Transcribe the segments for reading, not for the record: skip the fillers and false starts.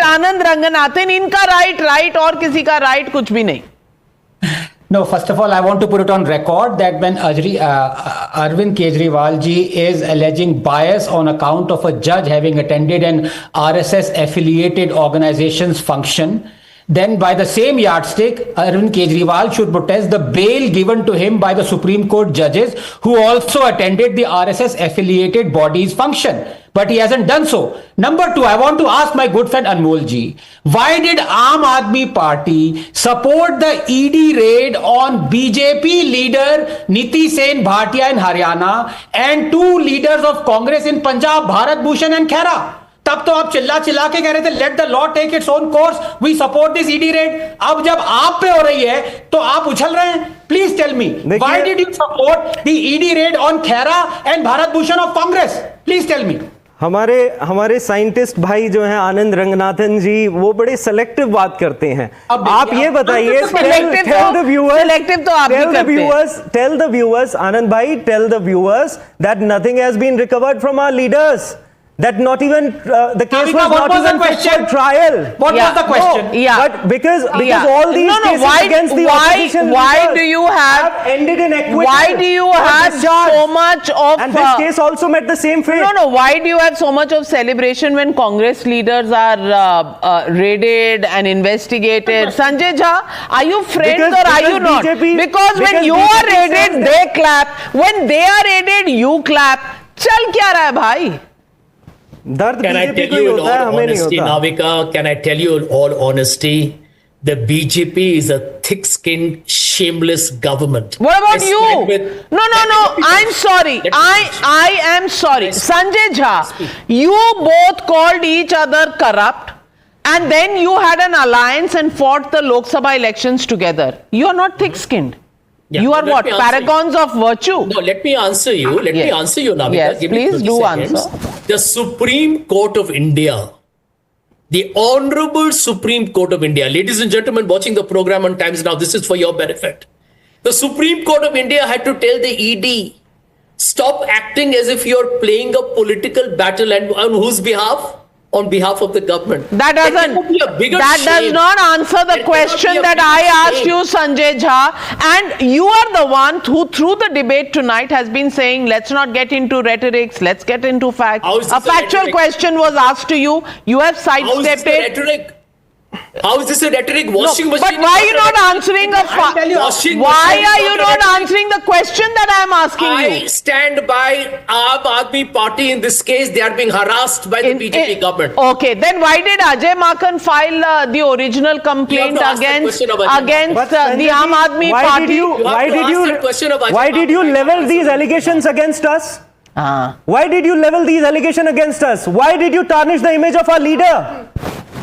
आनंद रंगनाथन, इनका राइट और किसी का राइट कुछ भी नहीं. No, first of all, I want to put it on record that when Arvind Kejriwal ji is alleging bias on account of a judge having attended an RSS affiliated organization's function, then by the same yardstick, Arvind Kejriwal should protest the bail given to him by the Supreme Court judges who also attended the RSS affiliated body's function. But he hasn't done so. Number two, I want to ask my good friend Anmol ji, why did Aam Aadmi Party support the ED raid on BJP leader Niti Sen Bhatia in Haryana and two leaders of Congress in Punjab, Bharat Bhushan and Khera? तब तो आप चिल्ला के कह रहे थे let the law take its own course, we support this ED raid. अब जब आप पे हो रही है तो आप उछल रहे हैं. Please tell me, why did you support the ED raid on Khera and Bharat Bhushan of Congress? Please tell me. हमारे साइंटिस्ट भाई जो हैं आनंद रंगनाथन जी, वो बड़े सेलेक्टिव बात करते हैं. आप ये बताइए, टेल द व्यूअर्स आनंद भाई, tell the viewers that nothing has been recovered from our leaders. That not even the case was not even fit for trial. What was the question? But because all these cases against the opposition why do you have ended in acquittal? Why do you have so much of and this case also met the same fate? No, why do you have so much of celebration when Congress leaders are raided and investigated? Sanjay Jha, are you friends or are you not? Because when you are raided they clap, when they are raided you clap. चल क्या रहा है भाई? Can I tell you in all honesty, Navika, can I tell you in all honesty, the BJP is a thick-skinned, shameless government. What about you? No, I'm sorry. I am sorry. Sanjay Jha, you both called each other corrupt and then you had an alliance and fought the Lok Sabha elections together. You are not thick-skinned. Yeah, you are what? Paragons of virtue? No, let me answer you. Let me answer you, Navika. Yes, please do answer. The Supreme Court of India, the Honorable Supreme Court of India, ladies and gentlemen watching the program on Times Now, this is for your benefit. The Supreme Court of India had to tell the ED, stop acting as if you're playing a political battle, and on whose behalf? On behalf of the government. That does not answer the question that I asked you, Sanjay Jha. And you are the one who, through the debate tonight, has been saying, let's not get into rhetorics, let's get into facts. A factual question was asked to you. You have sidestepped it. How is this a rhetoric? Washing machine. But why are you not answering why are you not answering the question that I am asking you? I stand by Aam Aadmi Party in this case. They are being harassed by the BJP government. Okay, then why did Ajay Maken file the original complaint against the Aam Aadmi Party? Why did you level these allegations against us? Why did you level these allegations against us? Why did you tarnish the image of our leader?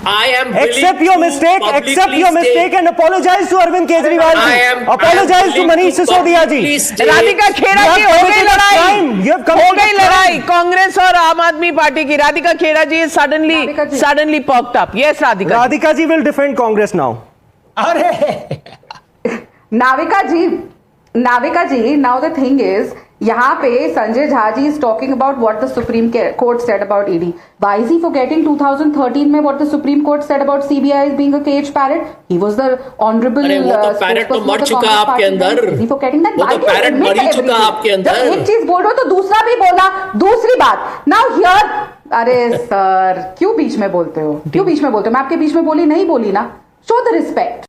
I am accept your mistake and apologize to Arvind Kejriwal ji. Apologize to Manish Sisodia ji. Radhika Kheda की हो गई लड़ाई कांग्रेस और आम आदमी party की. राधिका खेड़ा जी is suddenly perked up. Yes, Radhika ji will defend Congress now. Navika ji, now the thing is, यहाँ पे Sanjay Jha ji is talking about what the Supreme Court said about ED. Why is he forgetting 2013 में what the Supreme Court said about CBI as being a cage parrot? He was the honorable. अरे वो तो parrot तो मर चुका आपके अंदर. Is he forgetting that? वो तो पैरट मर ही चुका आपके अंदर. जब एक चीज बोल रहे हो तो दूसरा भी बोला. दूसरी बात. Now here, अरे सर क्यों बीच में बोलते हो? मैं आपके बीच में नहीं बोली ना. Show the respect.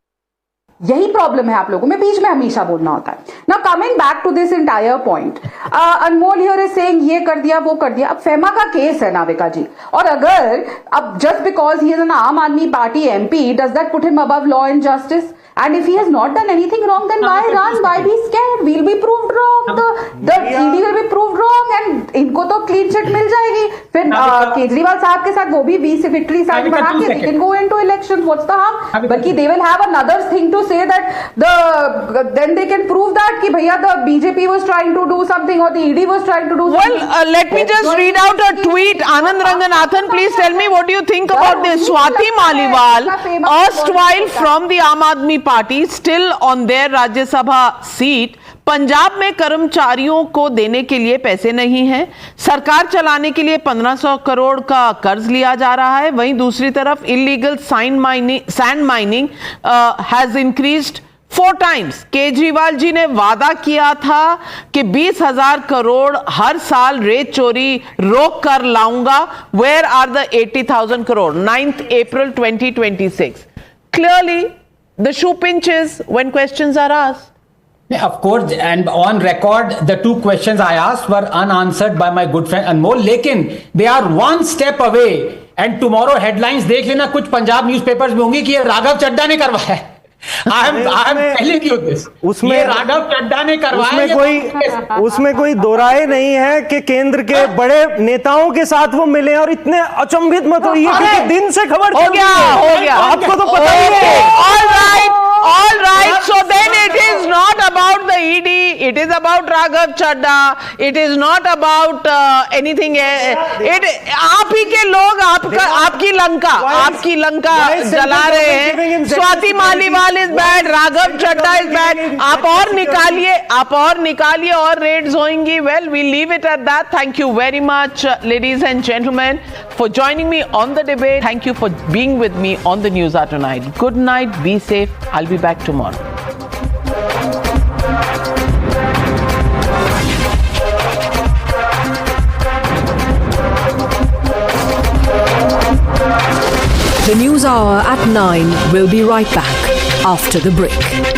यही प्रॉब्लम है आप लोगों में, बीच में हमेशा बोलना होता है. Now coming back to this entire point, Anmol here is saying ये कर दिया वो कर दिया. अब फेमा का केस है नाविका जी, और अगर अब just because he is an आम आदमी party MP, does that put him above law and justice? And if he has not done anything wrong, then why run? Why be scared? We'll be proved wrong. The ED will be proved wrong, and इनको तो clean sheet मिल जाएगी. फिर केजरीवाल साहब के साथ वो भी 20 victory sign बना के they can go into elections. What's the harm? बल्कि they will have another thing to say that then they can prove that कि भैया the BJP was trying to do something or the ED was trying to do something. Well, let me just read out a tweet. Anand Ranganathan, please tell me what do you think about this. Swati Maliwal, erstwhile from the Aam Aadmi Party, still on their Rajya Sabha seat, Punjab में कर्मचारियों को देने के लिए पैसे नहीं हैं। सरकार चलाने के लिए 1500 करोड़ का कर्ज लिया जा रहा है। वहीं दूसरी तरफ illegal sand mining has increased 4 times। Kejriwal ji ने वादा किया था कि 20,000 करोड़ हर साल रेत चोरी रोक कर लाऊंगा। Where are the 80,000 crore? 9th April 2026। Clearly, the shoe pinches when questions are asked. Yeah, of course, and on record, the 2 questions I asked were unanswered by my good friend Anmol. लेकिन they are one step away, and tomorrow headlines देख लेना, कुछ Punjab newspapers में होंगी कि ये राघव चड्ढा ने करवाया है। I am telling you this. उसमें ये राघव चड्ढा ने करवाया। उसमें कोई दो राय नहीं है कि केंद्र के बड़े नेताओं के साथ वो मिले, और इतने अचंभित मत होइए क्योंकि दिन से खबर हो गया आपको तो पता ही है। All right. So then it is not about the ED. It is about Raghav Chadha. It is not about anything. आप ही के लोग आपकी लंका जला रहे हैं। Swati Maliwal is bad, Raghav Chadha is bad. आप और निकालिए और रेड्स होंगी। Well, we leave it at that. Thank you very much, ladies and gentlemen, for joining me on the debate. Thank you for being with me on the News Hour tonight. Good night. Be safe. I'll be back tomorrow. The News Hour at 9 will be right back after the break.